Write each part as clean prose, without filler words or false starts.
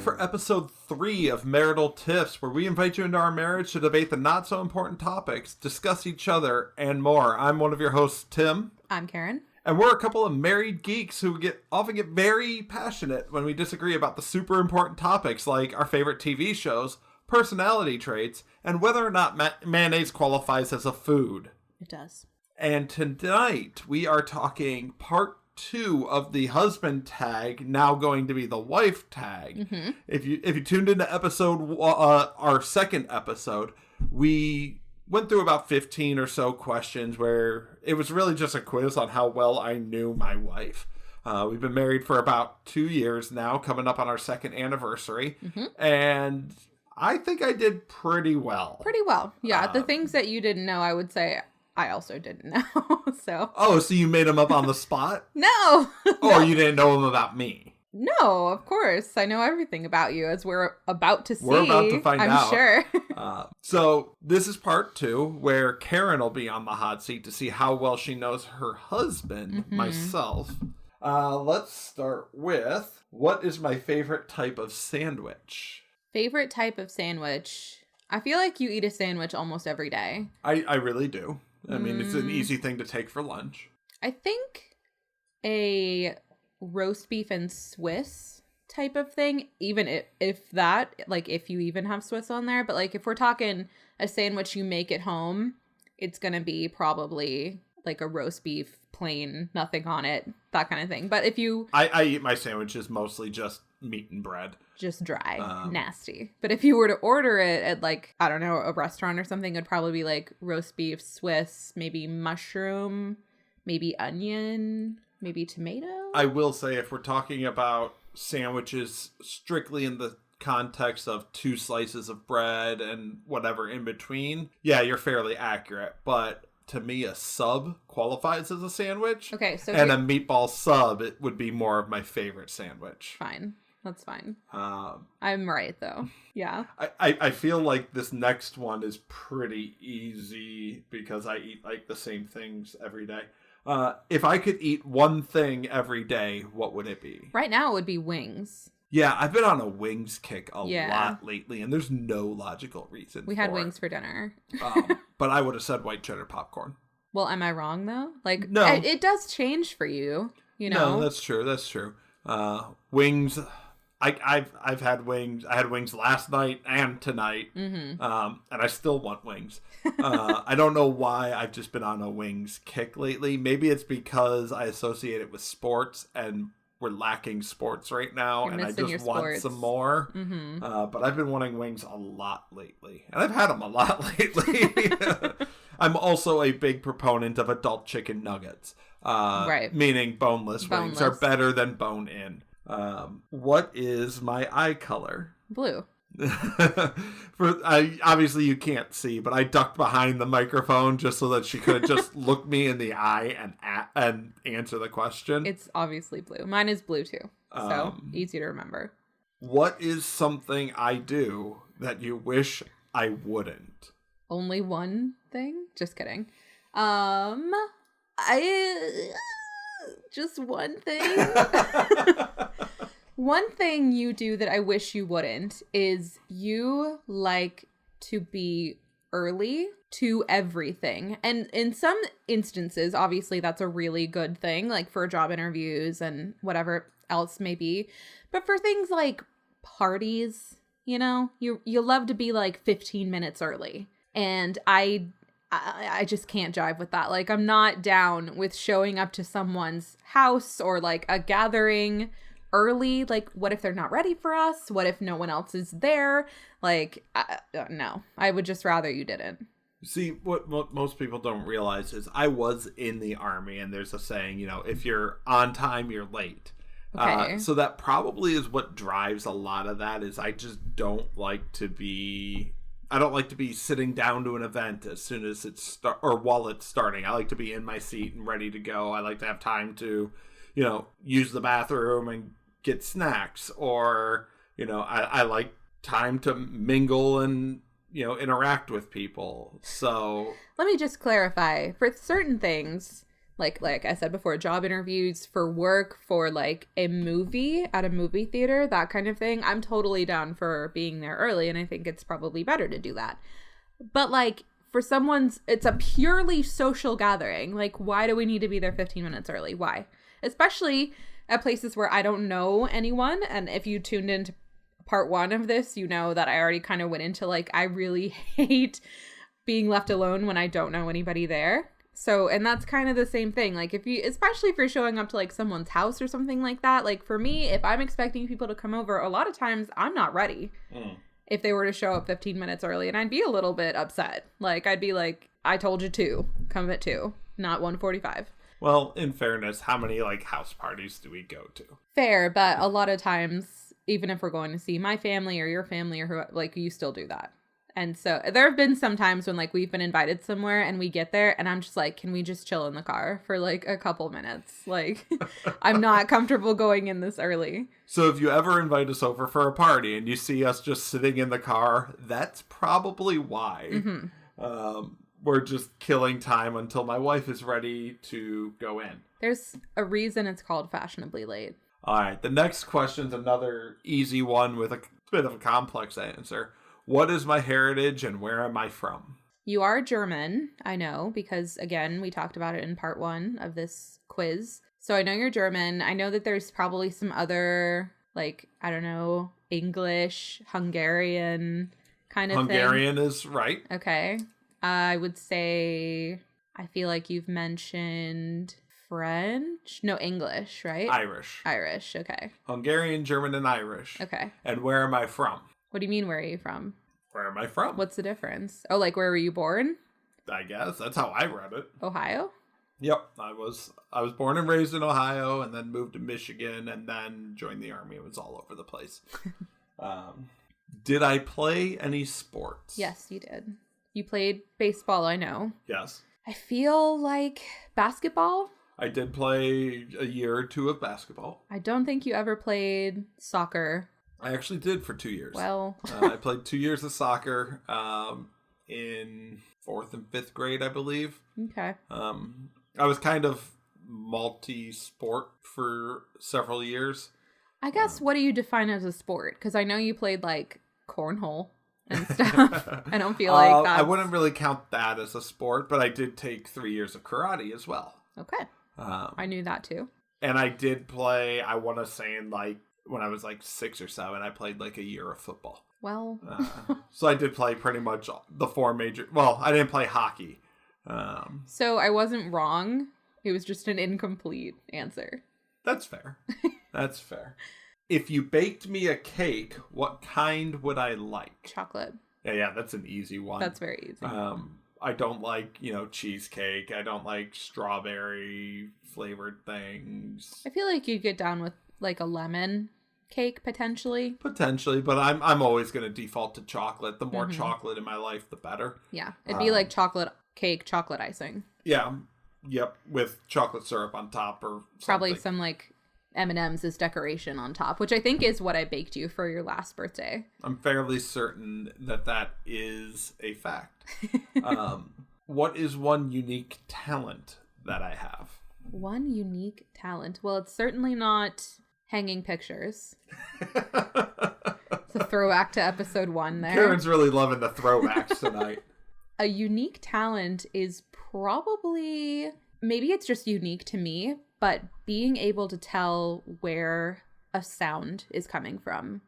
for episode 3 of Marital Tiffs, where we invite you into our marriage to debate the not-so-important topics, discuss each other, and more. I'm one of your hosts, Tim. I'm Karen. And we're a couple of married geeks who often get very passionate when we disagree about the super important topics like our favorite TV shows, personality traits, and whether or not mayonnaise qualifies as a food. It does. And tonight, we are talking part 2 of the husband tag, now going to be the wife tag. Mm-hmm. If you tuned into our second episode, we went through about 15 or so questions where it was really just a quiz on how well I knew my wife. We've been married for about 2 years now, coming up on our second anniversary. Mm-hmm. And I think I did pretty well. Pretty well. Yeah. The things that you didn't know, I would say I also didn't know. So. Oh, so you made them up on the spot? No. Or you didn't know them about me? No, of course. I know everything about you, as we're about to see. We're about to find out. I'm sure. So this is part 2, where Karen will be on the hot seat to see how well she knows her husband, myself. Let's start with, what is my favorite type of sandwich? Favorite type of sandwich? I feel like you eat a sandwich almost every day. I really do. I mean, it's an easy thing to take for lunch. I think a roast beef and Swiss type of thing, even if that, like, if you even have Swiss on there, but like if we're talking a sandwich you make at home, it's gonna be probably like a roast beef, plain, nothing on it, that kind of thing. But if you I eat my sandwiches mostly just meat and bread. Just dry, nasty. But if you were to order it at, like, I don't know, a restaurant or something, it'd probably be like roast beef, Swiss, maybe mushroom, maybe onion, maybe tomato. I will say, if we're talking about sandwiches strictly in the context of 2 slices of bread and whatever in between, yeah, you're fairly accurate. But to me, a sub qualifies as a sandwich. Okay, so and a meatball sub, it would be more of my favorite sandwich. Fine. That's fine. I'm right, though. Yeah. I feel like this next one is pretty easy because I eat like the same things every day. If I could eat one thing every day, what would it be? Right now it would be wings. Yeah, I've been on a wings kick a lot lately, and there's no logical reason We had wings for dinner. But I would have said white cheddar popcorn. Well, am I wrong, though? Like, no. It does change for you, you know? No, that's true. Wings... I've had wings. I had wings last night and tonight, and I still want wings. I don't know why I've just been on a wings kick lately. Maybe it's because I associate it with sports, and we're lacking sports right now, and I just want some more. But I've been wanting wings a lot lately, and I've had them a lot lately. I'm also a big proponent of adult chicken nuggets, right? Meaning boneless wings are better than bone-in. What is my eye color? Blue. Obviously you can't see, but I ducked behind the microphone just so that she could just look me in the eye and answer the question. It's obviously blue. Mine is blue too, so easy to remember. What is something I do that you wish I wouldn't? Only one thing? Just kidding. Just one thing. One thing you do that I wish you wouldn't is you like to be early to everything. And in some instances, obviously that's a really good thing, like for job interviews and whatever else may be. But for things like parties, you know, you love to be like 15 minutes early. And I just can't jive with that. Like, I'm not down with showing up to someone's house or like a gathering early. Like, what if they're not ready for us? What if no one else is there? Like, no, I would just rather you didn't. See, what most people don't realize is I was in the Army, and there's a saying, you know, if you're on time, you're late. Okay. So that probably is what drives a lot of that. Is I just don't like to be sitting down to an event as soon as or while it's starting. I like to be in my seat and ready to go. I like to have time to, you know, use the bathroom and get snacks, or, you know, I like time to mingle and, you know, interact with people. So let me just clarify, for certain things, like I said before, job interviews, for work, for like a movie at a movie theater, that kind of thing, I'm totally down for being there early, and I think it's probably better to do that. But like for it's a purely social gathering. Like, why do we need to be there 15 minutes early? Why? Especially at places where I don't know anyone. And if you tuned into part 1 of this, you know that I already kind of went into like, I really hate being left alone when I don't know anybody there. So, and that's kind of the same thing. Like especially if you're showing up to like someone's house or something like that, like for me, if I'm expecting people to come over, a lot of times I'm not ready if they were to show up 15 minutes early, and I'd be a little bit upset. Like, I'd be like, I told you 2, come at 2, not 1:45. Well, in fairness, how many like house parties do we go to? Fair, but a lot of times, even if we're going to see my family or your family or who, like, you still do that. And so there have been some times when like we've been invited somewhere and we get there and I'm just like, can we just chill in the car for like a couple minutes? Like, I'm not comfortable going in this early. So if you ever invite us over for a party and you see us just sitting in the car, that's probably why. We're just killing time until my wife is ready to go in. There's a reason it's called fashionably late. All right. The next question's another easy one with a bit of a complex answer. What is my heritage and where am I from? You are German, I know, because, again, we talked about it in part 1 of this quiz. So I know you're German. I know that there's probably some other, like, I don't know, English, Hungarian kind of thing. Hungarian is right. Okay. I would say, I feel like you've mentioned French? No, English, right? Irish, okay. Hungarian, German, and Irish. Okay. And where am I from? What do you mean, where are you from? Where am I from? What's the difference? Oh, like, where were you born? I guess. That's how I read it. Ohio? Yep. I was born and raised in Ohio and then moved to Michigan and then joined the Army. It was all over the place. Did I play any sports? Yes, you did. You played baseball, I know. Yes. I feel like basketball? I did play a year or 2 of basketball. I don't think you ever played soccer. I actually did for 2 years. Well, I played 2 years of soccer in 4th and 5th grade, I believe. Okay. I was kind of multi-sport for several years. I guess, what do you define as a sport? Because I know you played, like, cornhole and stuff. I don't feel like that. I wouldn't really count that as a sport, but I did take 3 years of karate as well. Okay. I knew that, too. And I did play, I want to say in, like, when I was like 6 or 7, I played like a year of football. Well, so I did play pretty much the 4 major. Well, I didn't play hockey. So I wasn't wrong. It was just an incomplete answer. That's fair. That's fair. If you baked me a cake, what kind would I like? Chocolate. Yeah, that's an easy one. That's very easy. I don't like, cheesecake. I don't like strawberry flavored things. I feel like you'd get down with like a lemon cake potentially, but I'm always going to default to chocolate. The more chocolate in my life, the better. Yeah, it'd be like chocolate cake, chocolate icing. Yeah, yep, with chocolate syrup on top or something. Probably some like M&M's as decoration on top, which I think is what I baked you for your last birthday. I'm fairly certain that is a fact. What is one unique talent that I have? One unique talent? Well, it's certainly not hanging pictures. It's a throwback to episode 1 there. Karen's really loving the throwbacks tonight. A unique talent is probably, maybe it's just unique to me, but being able to tell where a sound is coming from.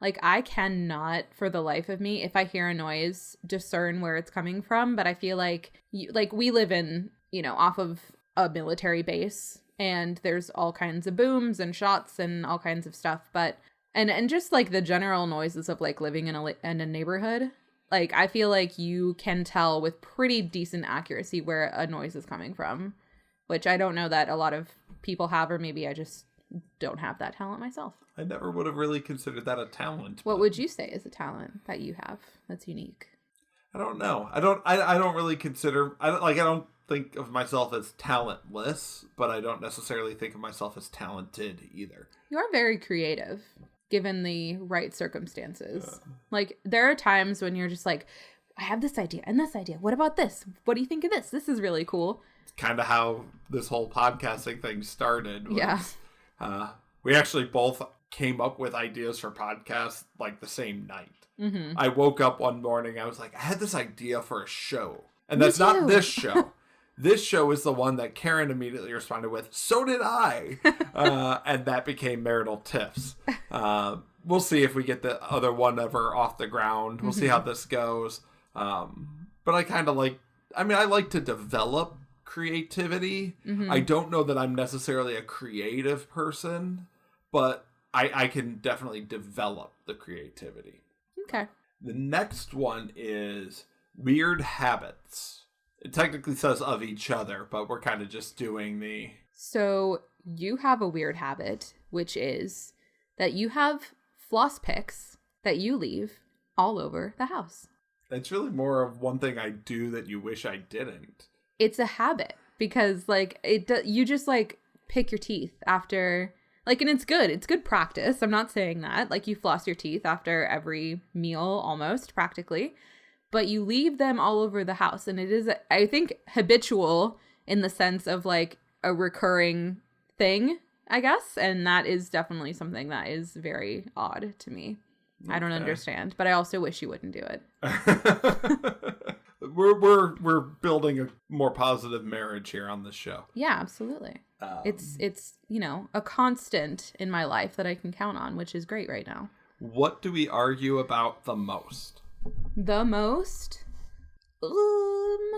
Like, I cannot, for the life of me, if I hear a noise, discern where it's coming from. But I feel like, we live in, off of a military base. And there's all kinds of booms and shots and all kinds of stuff. But, and just like the general noises of like living in a neighborhood, like I feel like you can tell with pretty decent accuracy where a noise is coming from, which I don't know that a lot of people have, or maybe I just don't have that talent myself. I never would have really considered that a talent. What would you say is a talent that you have that's unique? I don't know. I don't really consider, I don't think of myself as talentless, but I don't necessarily think of myself as talented either. You are very creative, given the right circumstances. Like, there are times when you're just like, I have this idea and this idea. What about this? What do you think of this? This is really cool. kind of how this whole podcasting thing started. Yeah. We actually both came up with ideas for podcasts like the same night. Mm-hmm. I woke up one morning, I was like, I had this idea for a show. And Me that's not too. this show. This show is the one that Karen immediately responded with, so did I. And that became Marital Tiffs. We'll see if we get the other one ever off the ground. We'll see how this goes. But I kind of I like to develop creativity. Mm-hmm. I don't know that I'm necessarily a creative person, but I can definitely develop the creativity. Okay. The next one is weird habits. It technically says of each other, but we're kind of just doing the... So you have a weird habit, which is that you have floss picks that you leave all over the house. It's really more of one thing I do that you wish I didn't. It's a habit because you just pick your teeth after and it's good practice. I'm not saying that you floss your teeth after every meal almost practically, but you leave them all over the house, and it is I think habitual in the sense of a recurring thing, I guess, and that is definitely something that is very odd to me. Okay. I don't understand, but I also wish you wouldn't do it. We're building a more positive marriage here on this show. Yeah, absolutely. It's a constant in my life that I can count on, which is great right now. What do we argue about the most? The most? I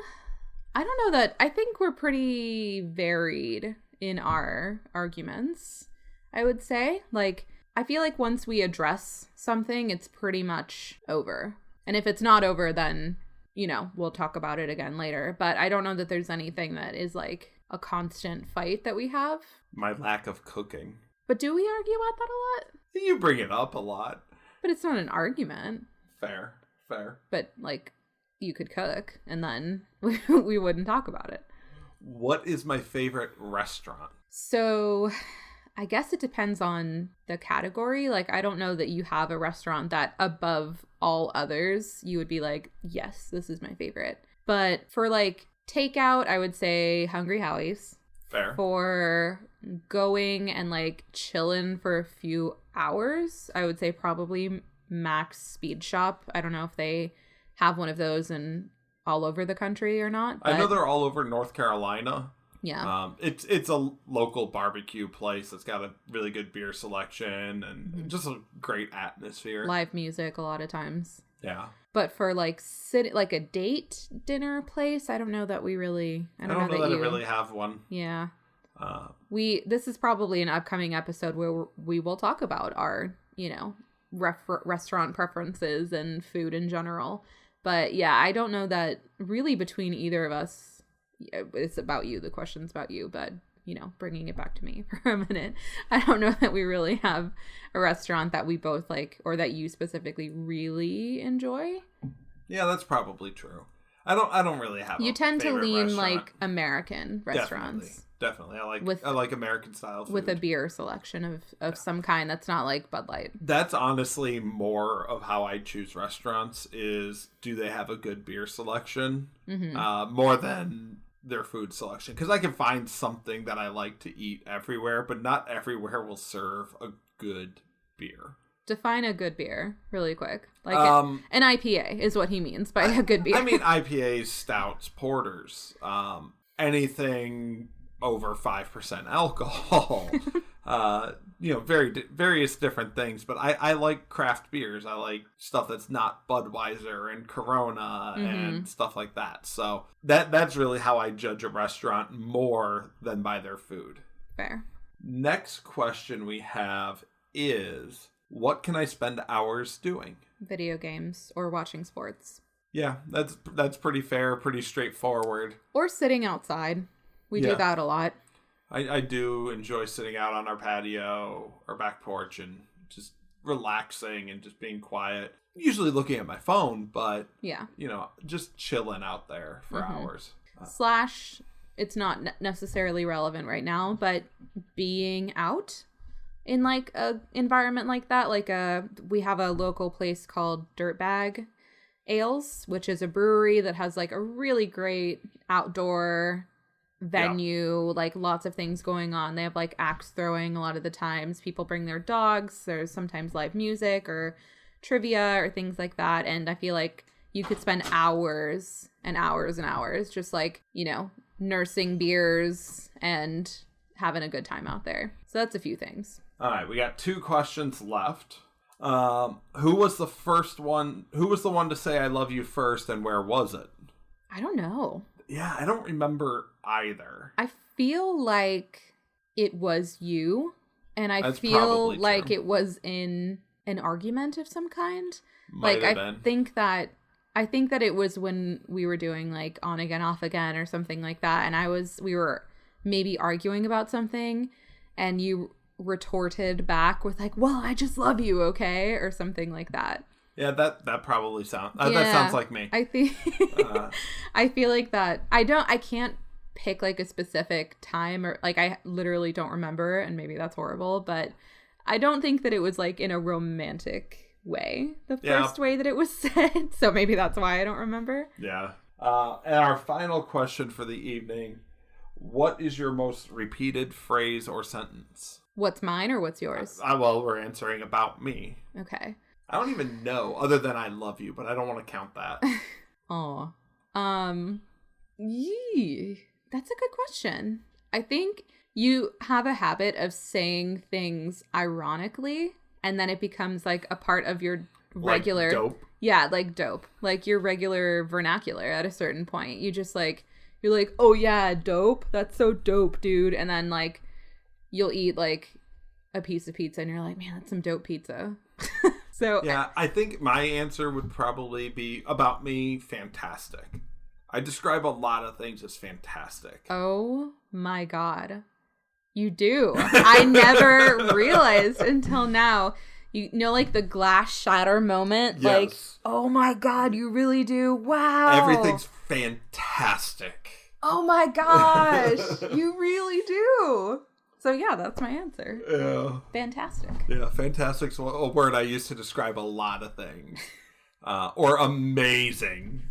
don't know that. I think we're pretty varied in our arguments, I would say. I feel like once we address something, it's pretty much over. And if it's not over, then, we'll talk about it again later. But I don't know that there's anything that is a constant fight that we have. My lack of cooking. But do we argue about that a lot? You bring it up a lot. But it's not an argument. Fair. But, you could cook, and then we wouldn't talk about it. What is my favorite restaurant? So... I guess it depends on the category. I don't know that you have a restaurant that above all others, you would be yes, this is my favorite. But for takeout, I would say Hungry Howie's. Fair. For going and chilling for a few hours, I would say probably Max Speed Shop. I don't know if they have one of those in all over the country or not. I know they're all over North Carolina. Yeah. It's a local barbecue place that's got a really good beer selection and just a great atmosphere. Live music a lot of times. Yeah. But for a date dinner place, I don't know that we really... I don't know that I really have one. Yeah. This is probably an upcoming episode where we will talk about our, restaurant preferences and food in general. But yeah, I don't know that really between either of us, it's about you. The question's about you, but bringing it back to me for a minute. I don't know that we really have a restaurant that we both or that you specifically really enjoy. Yeah, that's probably true. I don't really have. You tend to lean restaurant. American restaurants. Definitely. I like American style food. With a beer selection of some kind that's not Bud Light. That's honestly more of how I choose restaurants is, do they have a good beer selection? Mm-hmm. More than their food selection. Because I can find something that I like to eat everywhere, but not everywhere will serve a good beer. Define a good beer really quick. An IPA is what he means by a good beer. I mean IPAs, stouts, porters, anything over 5% alcohol. Various different things. But I like craft beers. I like stuff that's not Budweiser and Corona and stuff like that. So that's really how I judge a restaurant more than by their food. Fair. Next question we have is, what can I spend hours doing? Video games or watching sports. Yeah, that's pretty fair, pretty straightforward. Or sitting outside. We do that a lot. I do enjoy sitting out on our patio or back porch and just relaxing and just being quiet. Usually looking at my phone, but just chilling out there for hours. / it's not necessarily relevant right now, but being out in a environment like that, we have a local place called Dirtbag Ales, which is a brewery that has a really great outdoor venue, like lots of things going on. They have like axe throwing a lot of the times. People bring their dogs. There's sometimes live music or trivia or things like that. And I feel like you could spend hours and hours and hours just like, you know, nursing beers and having a good time out there. So that's a few things. All right, we got 2 questions left. Who was the first one? Who was the one to say I love you first, and where was it? I don't know. Yeah, I don't remember either. I feel like it was you, and That's feel probably like true. it was in an argument of some kind. Might like have I been. think that it was when we were doing like on again off again or something like that, and we were maybe arguing about something, and you retorted back with like, well, I just love you, okay, or something like that. Yeah, that probably sounds that sounds like me. I think I feel like that I can't pick like a specific time, or like I literally don't remember, and maybe that's horrible, but I don't think that it was like in a romantic way the first way that it was said, so maybe that's why I don't remember. Yeah. And our final question for the evening: what is your most repeated phrase or sentence? What's mine or what's yours? Well, we're answering about me. Okay. I don't even know, other than I love you, but I don't want to count that. Oh. That's a good question. I think you have a habit of saying things ironically, and then it becomes like a part of your regular... Like dope? Yeah, like dope. Like your regular vernacular at a certain point. You just like, you're like, oh yeah, dope? That's so dope, dude. And then like, you'll eat like a piece of pizza and you're like, man, that's some dope pizza. So yeah, I think my answer would probably be about me, fantastic. I describe a lot of things as fantastic. Oh my God. You do. I never realized until now. You know, like the glass shatter moment? Yes. Like, oh my God, you really do. Wow. Everything's fantastic. Oh my gosh. You really do. So yeah, that's my answer. Yeah. Fantastic. Yeah, fantastic's a word I use to describe a lot of things. Or amazing.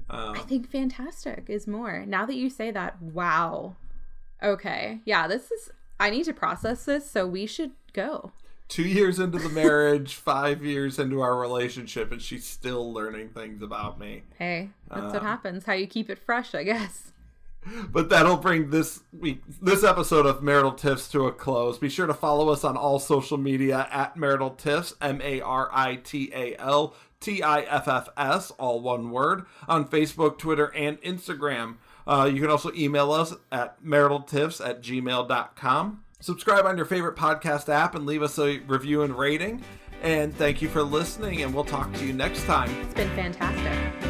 I think fantastic is more. Now that you say that, wow. Okay. Yeah, I need to process this, so we should go. 2 years into the marriage, 5 years into our relationship, and she's still learning things about me. Hey, that's what happens. How you keep it fresh, I guess. But that'll bring this episode of Marital Tiffs to a close. Be sure to follow us on all social media at Marital Tiffs, MARITALTIFFS, all one word, on Facebook, Twitter, and Instagram. You can also email us at maritaltiffs@gmail.com. Subscribe on your favorite podcast app and leave us a review and rating. And thank you for listening, and we'll talk to you next time. It's been fantastic.